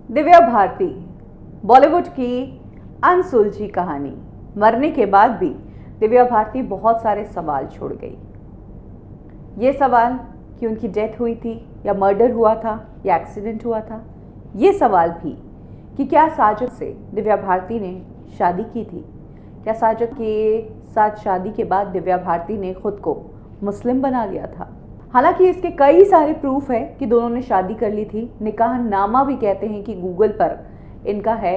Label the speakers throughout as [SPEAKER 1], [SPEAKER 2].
[SPEAKER 1] दिव्या भारती, बॉलीवुड की अनसुलझी कहानी। मरने के बाद भी दिव्या भारती बहुत सारे सवाल छोड़ गई। ये सवाल कि उनकी डेथ हुई थी या मर्डर हुआ था या एक्सीडेंट हुआ था। ये सवाल भी कि क्या साजिद से दिव्या भारती ने शादी की थी। क्या साजिद के साथ शादी के बाद दिव्या भारती ने खुद को मुस्लिम बना लिया था। हालांकि इसके कई सारे प्रूफ है कि दोनों ने शादी कर ली थी। निकाह नामा भी कहते हैं कि गूगल पर इनका है।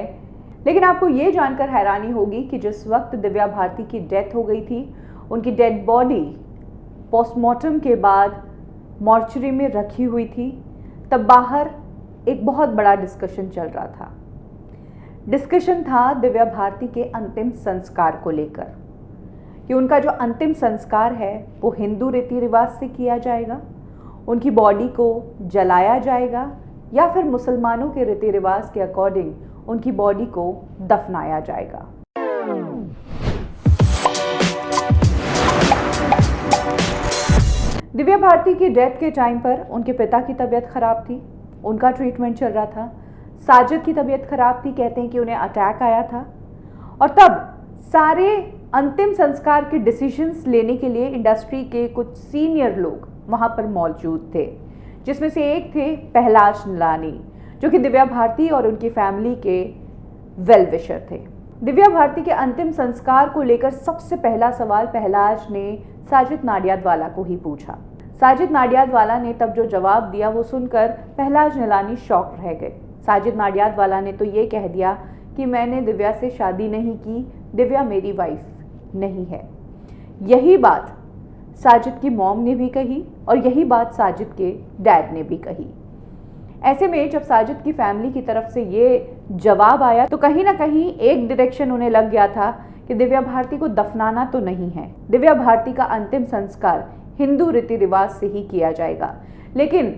[SPEAKER 1] लेकिन आपको ये जानकर हैरानी होगी कि जिस वक्त दिव्या भारती की डेथ हो गई थी, उनकी डेड बॉडी पोस्टमार्टम के बाद मॉर्चरी में रखी हुई थी, तब बाहर एक बहुत बड़ा डिस्कशन चल रहा था। डिस्कशन था दिव्या भारती के अंतिम संस्कार को लेकर कि उनका जो अंतिम संस्कार है वो हिंदू रीति रिवाज से किया जाएगा, उनकी बॉडी को जलाया जाएगा या फिर मुसलमानों के रीति रिवाज के अकॉर्डिंग उनकी बॉडी को दफनाया जाएगा। दिव्या भारती की डेथ के टाइम पर उनके पिता की तबीयत खराब थी, उनका ट्रीटमेंट चल रहा था। साजिद की तबीयत खराब थी, कहते हैं कि उन्हें अटैक आया था। और तब सारे अंतिम संस्कार के डिसीजंस लेने के लिए इंडस्ट्री के कुछ सीनियर लोग वहां पर मौजूद थे, जिसमें से एक थे पहलाज निलानी, जो कि दिव्या भारती और उनकी फैमिली के वेल विशर थे। दिव्या भारती के अंतिम संस्कार को लेकर सबसे पहला सवाल पहलाज ने साजिद नाडियादवाला को ही पूछा। साजिद नाडियादवाला ने तब जो जवाब दिया वो सुनकर पहलाज निलानी शॉक रह गए। साजिद नाडियादवाला ने तो ये कह दिया कि मैंने दिव्या से शादी नहीं की, दिव्या मेरी वाइफ नहीं है। यही बात साजिद की मॉम ने भी कही और यही बात साजिद के डैड ने भी कही। ऐसे में जब साजिद की फैमिली की तरफ से ये जवाब आया तो कहीं ना कहीं एक डायरेक्शन उन्हें लग गया था कि दिव्या भारती को दफनाना तो नहीं है, दिव्या भारती का अंतिम संस्कार हिंदू रीति रिवाज से ही किया जाएगा। लेकिन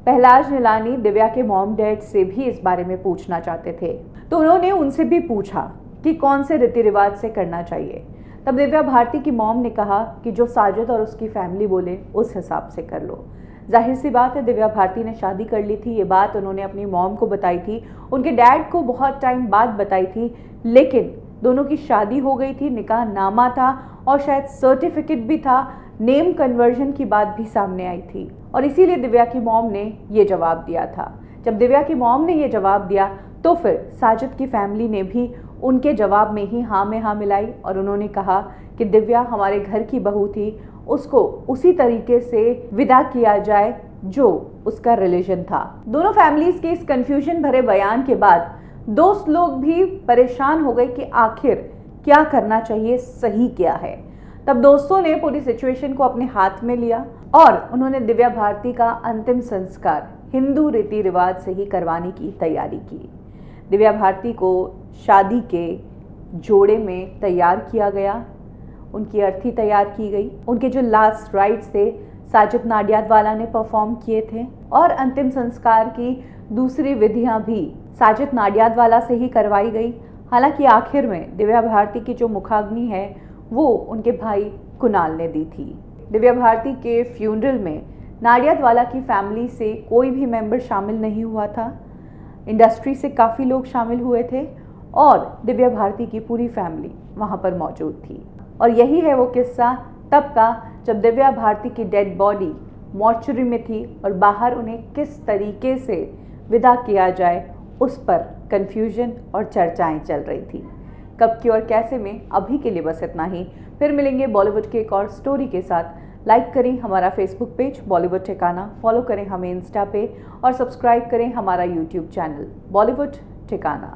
[SPEAKER 1] पहलाज निलानी दिव्या के मॉम डैड से भी इस बारे में पूछना चाहते थे, तो उन्होंने उनसे भी पूछा कि कौन से रीति रिवाज से करना चाहिए। तब दिव्या भारती की मॉम ने कहा कि जो साजिद और उसकी फैमिली बोले उस हिसाब से कर लो। जाहिर सी बात है, दिव्या भारती ने शादी कर ली थी। ये बात उन्होंने अपनी मॉम को बताई थी, उनके डैड को बहुत टाइम बाद बताई थी, लेकिन दोनों की शादी हो गई थी, निकाह नामा था और शायद सर्टिफिकेट भी था, नेम कन्वर्जन की बात भी सामने आई थी। और इसीलिए दिव्या की मॉम ने ये जवाब दिया था। जब दिव्या की मॉम ने ये जवाब दिया तो फिर साजिद की फैमिली ने भी उनके जवाब में ही हाँ में हाँ मिलाई और उन्होंने कहा कि दिव्या हमारे घर की बहू थी, उसको उसी तरीके से विदा किया जाए जो उसका रिलीजन था। दोनों फैमिलीज के इस कंफ्यूजन भरे बयान के बाद दोस्त लोग भी परेशान हो गए कि आखिर क्या करना चाहिए, सही क्या है। तब दोस्तों ने पूरी सिचुएशन को अपने हाथ में लिया और उन्होंने दिव्या भारती का अंतिम संस्कार हिंदू रीति रिवाज से ही करवाने की तैयारी की। दिव्या भारती को शादी के जोड़े में तैयार किया गया, उनकी अर्थी तैयार की गई, उनके जो लास्ट राइट्स थे साजिद नाडियादवाला ने परफॉर्म किए थे और अंतिम संस्कार की दूसरी विधियां भी साजिद नाडियादवाला से ही करवाई गई। हालांकि आखिर में दिव्या भारती की जो मुखाग्नि है वो उनके भाई कुणाल ने दी थी। दिव्या भारती के फ्यूनरल में नाडियादवाला की फैमिली से कोई भी मेंबर शामिल नहीं हुआ था। इंडस्ट्री से काफ़ी लोग शामिल हुए थे और दिव्या भारती की पूरी फैमिली वहाँ पर मौजूद थी। और यही है वो किस्सा तब का जब दिव्या भारती की डेड बॉडी मॉर्चरी में थी और बाहर उन्हें किस तरीके से विदा किया जाए उस पर कन्फ्यूजन और चर्चाएं चल रही थी। कब की और कैसे में अभी के लिए बस इतना ही। फिर मिलेंगे बॉलीवुड के एक और स्टोरी के साथ। लाइक करें हमारा फेसबुक पेज बॉलीवुड ठिकाना, फॉलो करें हमें इंस्टा पे और सब्सक्राइब करें हमारा यूट्यूब चैनल बॉलीवुड ठिकाना।